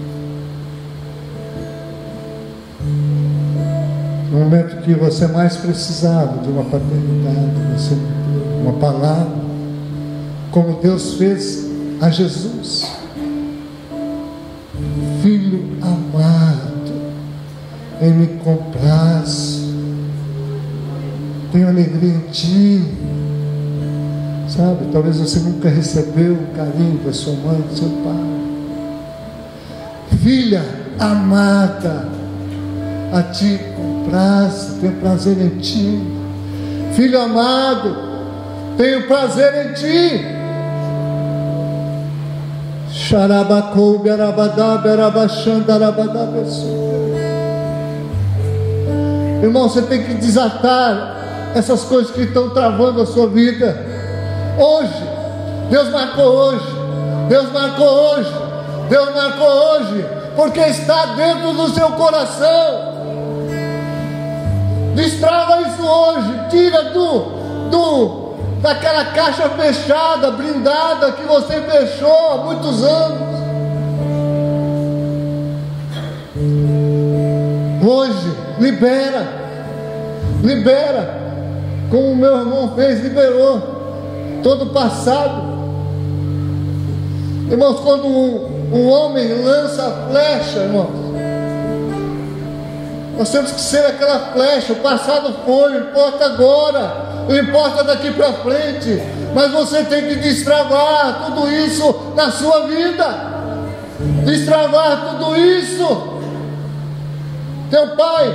No momento que você mais precisava de uma paternidade, uma palavra, como Deus fez a Jesus. Filho amado, em me comprazo, tenho alegria em ti. Sabe, talvez você nunca recebeu o carinho da sua mãe, do seu pai. Filha amada, a ti comprazo, tenho prazer em ti. Filho amado, tenho prazer em ti. Xarabacou, berabadá, berabaxanda, arabadá, irmão, você tem que desatar essas coisas que estão travando a sua vida. Hoje, Deus marcou hoje, Deus marcou hoje, Deus marcou hoje, porque está dentro do seu coração. Destrava isso hoje, tira daquela caixa fechada, blindada, que você fechou há muitos anos. Hoje, libera, como o meu irmão fez, liberou todo o passado. Irmãos, quando um homem lança a flecha, irmãos, nós temos que ser aquela flecha. O passado foi, não importa agora, não importa daqui para frente, mas você tem que destravar tudo isso na sua vida. Destravar tudo isso. Teu pai,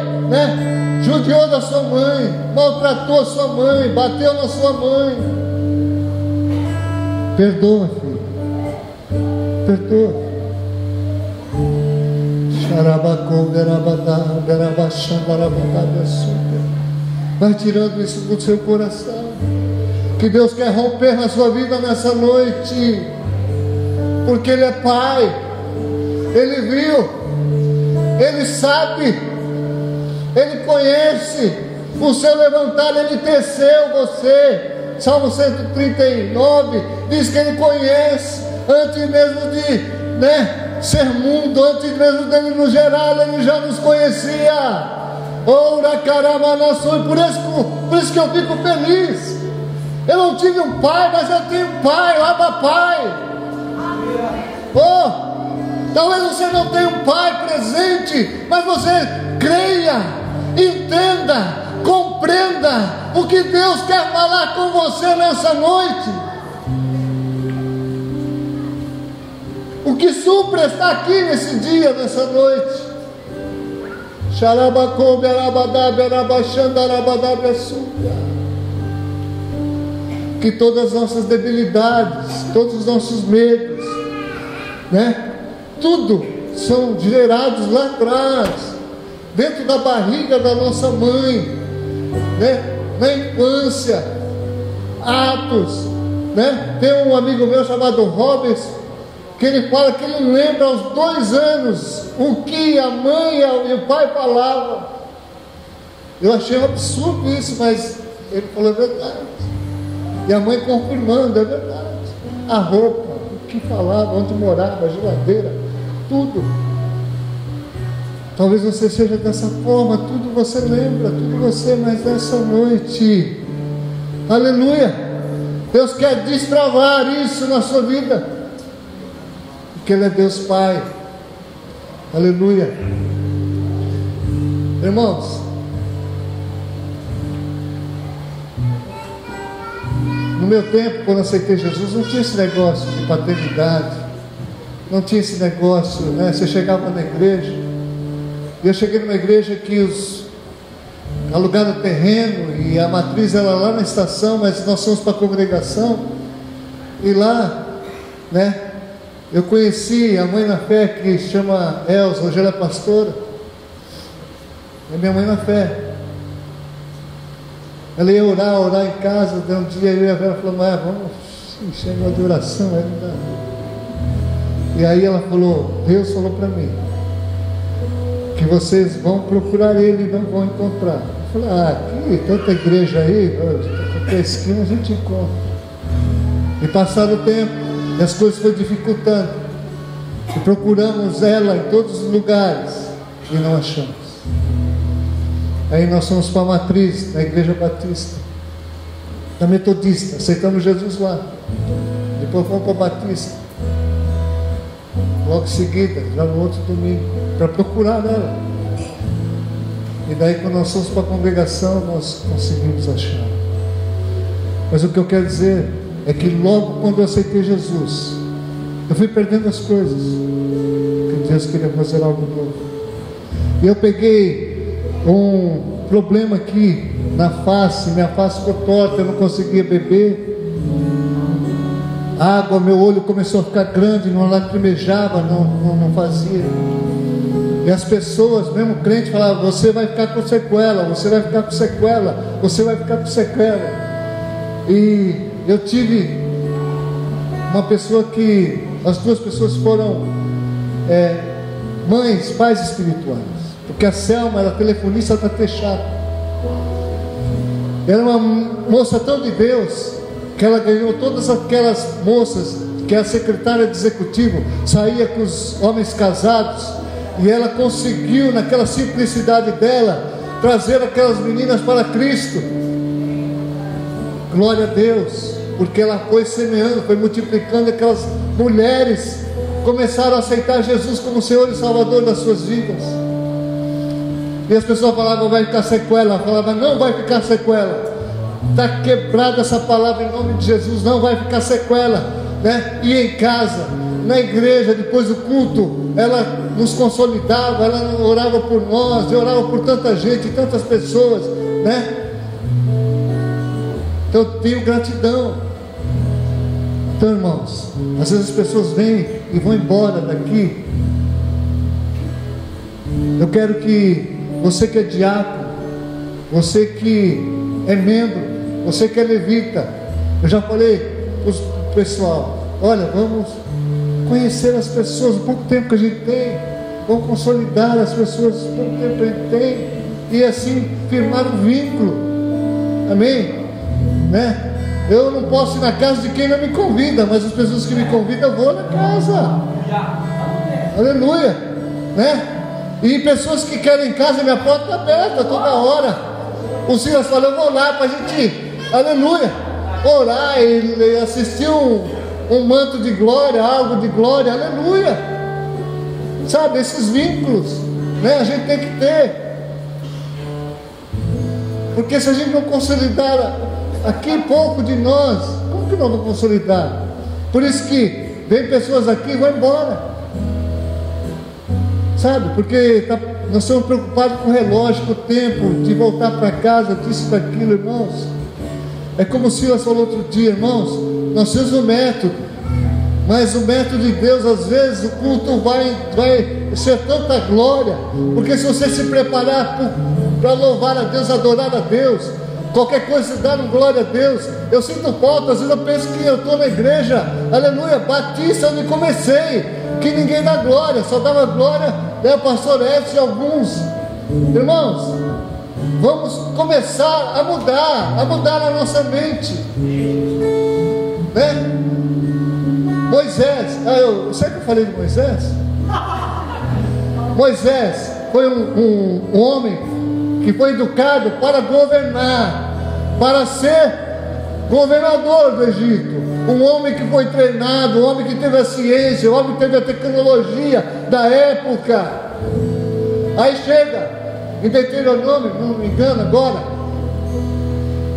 judiou da sua mãe, maltratou a sua mãe, bateu na sua mãe. Perdoa, filho, perdoa. Vai tirando isso do seu coração, que Deus quer romper na sua vida nessa noite, porque Ele é Pai, Ele viu, Ele sabe, Ele conhece o seu levantar, Ele teceu você. Salmo 139 diz que Ele conhece antes mesmo de ser mundo, antes mesmo dele nos gerar, Ele já nos conhecia. Ora caramba, nação, por isso que eu fico feliz. Eu não tive um pai, mas eu tenho um pai, o Abba Pai. Talvez você não tenha um pai presente, mas você creia, entenda, compreenda o que Deus quer falar com você nessa noite. O que supra está aqui nesse dia, nessa noite. Xarabacou, berabadá, berabaxanda, arabadá, bessuga. Que todas as nossas debilidades, todos os nossos medos, tudo são gerados lá atrás, dentro da barriga da nossa mãe, na infância, atos, Tem um amigo meu chamado Roberts, que ele fala que ele lembra aos 2 anos o que a mãe e o pai falavam. Eu achei um absurdo isso, mas ele falou a verdade. E a mãe confirmando, é verdade. A roupa, o que falava, onde morava, a geladeira, tudo. Talvez você seja dessa forma, tudo você lembra, tudo você, mas nessa noite, aleluia, Deus quer destravar isso na sua vida, porque Ele é Deus Pai, aleluia. Irmãos, no meu tempo, quando aceitei Jesus, não tinha esse negócio de paternidade, não tinha esse negócio, Você chegava na igreja, e eu cheguei numa igreja que alugaram terreno, e a matriz era lá na estação, mas nós fomos para a congregação, e lá, eu conheci a mãe na fé, que chama Elza, hoje ela é pastora, é minha mãe na fé. Ela ia orar em casa, um dia eu e a Vera falamos, vamos encher de oração, e aí ela falou, Deus falou para mim, que vocês vão procurar Ele e não vão encontrar. Eu falei, aqui, tanta igreja aí, qualquer esquina a gente encontra. E passado o tempo, e as coisas foram dificultando, e procuramos ela em todos os lugares, e não achamos. Aí nós fomos para a matriz, na igreja batista, da metodista, aceitamos Jesus lá. Depois fomos para a batista, logo em seguida, já no outro domingo, para procurar ela. E daí quando nós fomos para a congregação, nós conseguimos achar. Mas o que eu quero dizer é que logo quando eu aceitei Jesus, eu fui perdendo as coisas, porque Deus queria fazer algo novo. E eu peguei um problema aqui na face, minha face ficou torta, eu não conseguia beber água, meu olho começou a ficar grande, não lacrimejava, não fazia. E as pessoas, mesmo crente, falavam: você vai ficar com sequela, você vai ficar com sequela, você vai ficar com sequela. E eu tive uma pessoa que, as duas pessoas foram mães, pais espirituais, porque a Selma era telefonista da Texaco. Era uma moça tão de Deus, que ela ganhou todas aquelas moças, que é a secretária de executivo, saía com os homens casados, e ela conseguiu, naquela simplicidade dela, trazer aquelas meninas para Cristo. Glória a Deus, porque ela foi semeando, foi multiplicando, aquelas mulheres começaram a aceitar Jesus como Senhor e Salvador das suas vidas. E as pessoas falavam: vai ficar sequela. Ela falava: não vai ficar sequela. Está quebrada essa palavra em nome de Jesus, não vai ficar sequela, né? E em casa, na igreja, depois do culto, ela nos consolidava, ela orava por nós, e orava por tanta gente, tantas pessoas, né? Então eu tenho gratidão. Então, irmãos, às vezes as pessoas vêm e vão embora daqui. Eu quero que você que é diácono, você que é membro, você que é levita, eu já falei para o pessoal: olha, vamos conhecer as pessoas, o pouco tempo que a gente tem, vamos consolidar as pessoas, o pouco tempo que a gente tem, e assim firmar um vínculo. Amém? Né? Eu não posso ir na casa de quem não me convida, mas as pessoas que me convidam, eu vou na casa. Aleluia, né? E pessoas que querem em casa, minha porta está aberta toda hora. O Silas falou: eu vou lá para a gente, aleluia, orar e assistir um manto de glória, algo de glória, aleluia. Sabe, esses vínculos, né, a gente tem que ter. Porque se a gente não consolidar aqui pouco de nós, como que nós vamos consolidar? Por isso que vem pessoas aqui e vão embora. Sabe, porque nós estamos preocupados com o relógio, com o tempo, de voltar para casa, disso, daquilo, irmãos. É como o Silas falou outro dia, irmãos, nós temos um método, mas o método de Deus, às vezes, o culto vai ser tanta glória, porque se você se preparar para louvar a Deus, adorar a Deus, qualquer coisa dá glória a Deus. Eu sinto falta, às vezes eu penso que eu estou na igreja, aleluia, batista, onde comecei, que ninguém dá glória, só dava glória, né, o pastor Edson e alguns. Irmãos, vamos começar a mudar a nossa mente, né? Moisés, sabe que eu falei de Moisés? Moisés foi um homem que foi educado para governar, para ser governador do Egito. Um homem que foi treinado, um homem que teve a ciência, um homem que teve a tecnologia da época. Aí chega em Deuteronômio, não me engano agora,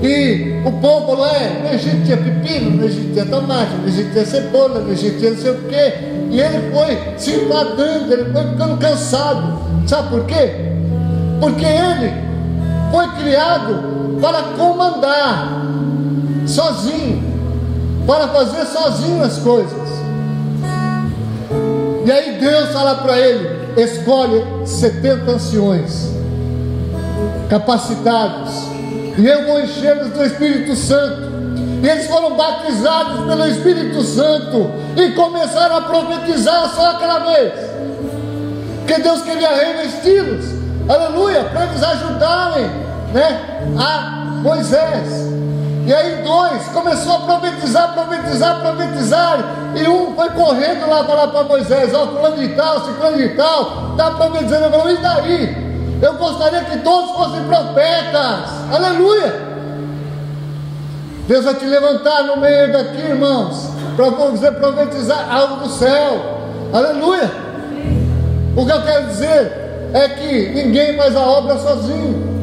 e o povo falou: no Egito tinha pepino, no Egito tinha tomate, no Egito tinha cebola, no Egito tinha não sei o quê. E ele foi se enfadando, ele foi ficando cansado. Sabe por quê? Porque ele foi criado para comandar sozinho, para fazer sozinho as coisas. E aí Deus fala para ele: escolhe 70 anciões capacitados, e eu vou encher-los do Espírito Santo. E eles foram batizados pelo Espírito Santo e começaram a profetizar só aquela vez, porque Deus queria revesti-los, aleluia, para eles ajudarem, né, a Moisés. E aí dois começou a profetizar, e um foi correndo lá falar para Moisés: ó, fulano de tal, ciclano de tal, está profetizando. Ele falou: e daí? Eu gostaria que todos fossem profetas. Aleluia. Deus vai te levantar no meio daqui, irmãos, para você profetizar algo do céu. Aleluia. O que eu quero dizer é que ninguém faz a obra sozinho.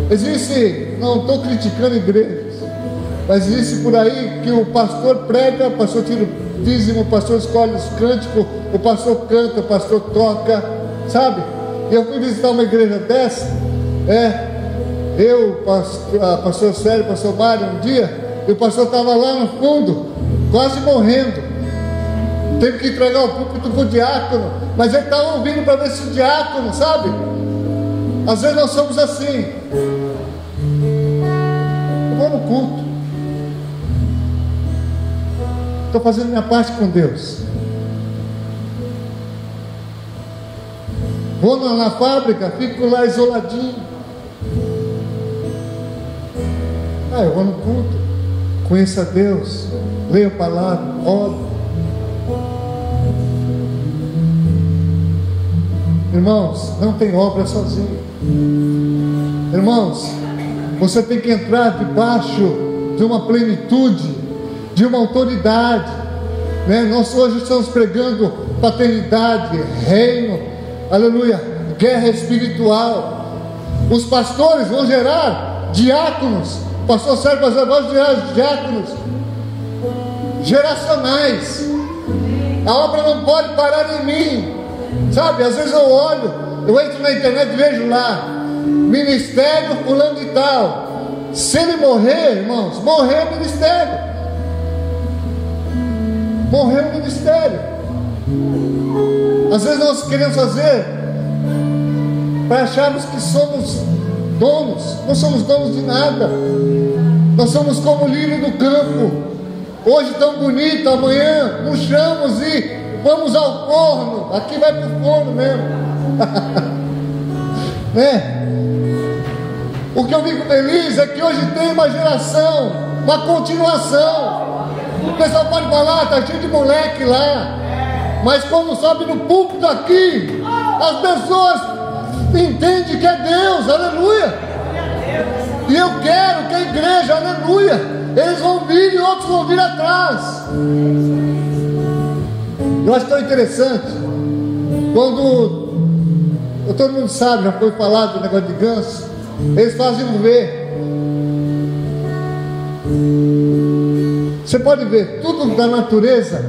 Existe, não estou criticando igrejas, mas existe por aí que o pastor prega, o pastor tira o dízimo, o pastor escolhe os cânticos, o pastor canta, o pastor toca, sabe? E eu fui visitar uma igreja dessa, eu, pastor Sérgio, pastor Mário, um dia, e o pastor estava lá no fundo, quase morrendo, teve que entregar o púlpito para o diácono, mas ele estava ouvindo para ver se o diácono, sabe? Às vezes nós somos assim. Eu vou no culto, estou fazendo minha parte com Deus. Vou na fábrica, fico lá isoladinho. Eu vou no culto, conheço a Deus, leio a palavra, oro. Irmãos, não tem obra sozinho. Irmãos, você tem que entrar debaixo de uma plenitude, de uma autoridade, né? Nós hoje estamos pregando paternidade, reino, aleluia, guerra espiritual. Os pastores vão gerar diáconos. O pastor Sérgio vai gerar diáconos geracionais. A obra não pode parar em mim, sabe? Às vezes eu olho, eu entro na internet e vejo lá ministério fulano de tal. Se ele morrer, irmãos, morreu o ministério. Morreu o ministério. Às vezes nós queremos fazer para acharmos que somos donos. Não somos donos de nada. Nós somos como o lírio do campo. Hoje tão bonito, amanhã murchamos e vamos ao forno. Aqui vai para o forno mesmo. Né? O que eu fico feliz é que hoje tem uma geração, uma continuação. O pessoal pode falar, está cheio de moleque lá, mas quando sobe no púlpito aqui, as pessoas entendem que é Deus, aleluia. E eu quero que a igreja, aleluia, eles vão vir e outros vão vir atrás. Eu acho tão interessante quando todo mundo sabe, já foi falado do negócio de ganso, eles fazem ver. Você pode ver tudo da natureza,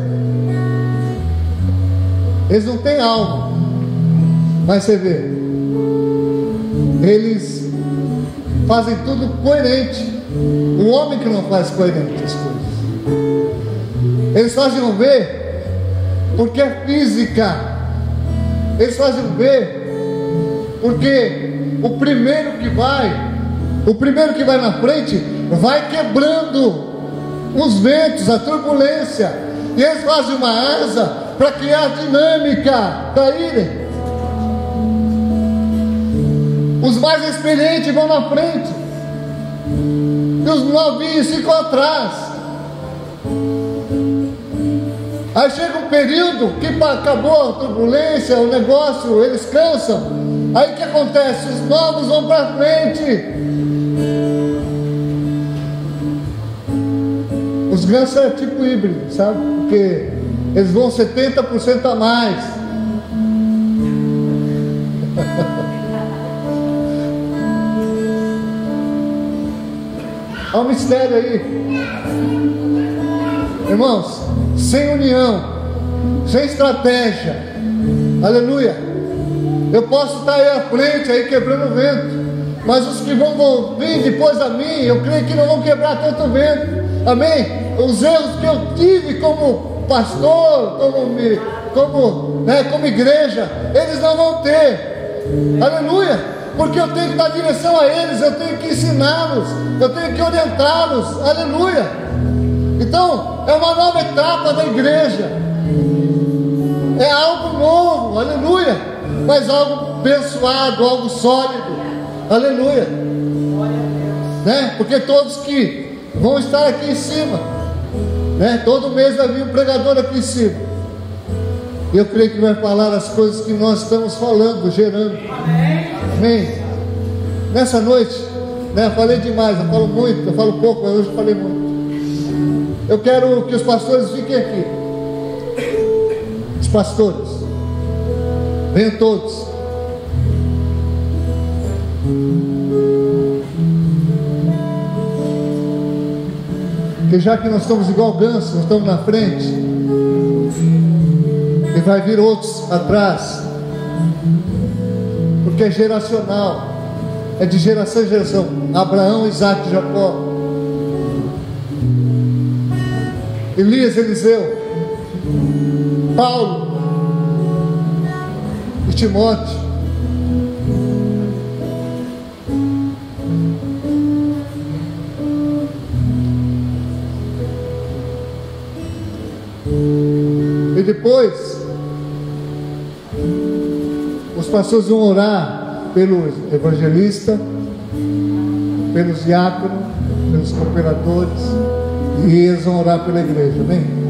eles não têm alma, mas você vê, eles fazem tudo coerente. O homem que não faz coerente as coisas, eles fazem ver porque é física, eles fazem ver porque o primeiro que vai na frente vai quebrando os ventos, a turbulência, e eles fazem uma asa para criar dinâmica para irem. Os mais experientes vão na frente e os novinhos ficam atrás. Aí chega um período que acabou a turbulência, o negócio, eles cansam. Aí o que acontece? Os novos vão para frente. Os gansos é tipo híbrido, sabe? Porque eles vão 70% a mais. Há um mistério aí, irmãos. Sem união, sem estratégia, aleluia. Eu posso estar aí à frente, aí quebrando o vento, mas os que vão vir depois a mim, eu creio que não vão quebrar tanto vento, amém? Os erros que eu tive como pastor, como igreja, eles não vão ter, aleluia, porque eu tenho que dar direção a eles, eu tenho que ensiná-los, eu tenho que orientá-los, aleluia. Então, é uma nova etapa da igreja, é algo novo, aleluia, mas algo abençoado, algo sólido, aleluia, né? Porque todos que vão estar aqui em cima, né? Todo mês vai vir um pregador aqui em cima, Eu creio que vai falar as coisas que nós estamos falando, gerando. Amém? Nessa noite, né, falei demais, eu falo muito, eu falo pouco, mas hoje eu falei muito. Eu quero que os pastores fiquem aqui. Os pastores, venham todos. Porque já que nós estamos igual ganso, nós estamos na frente, e vai vir outros atrás, porque é geracional, é de geração em geração. Abraão, Isaac e Jacó, Elias, Eliseu, Paulo e Timóteo. E depois os pastores vão orar pelo evangelista, pelos diáconos, pelos cooperadores, e eles vão orar pela igreja, amém?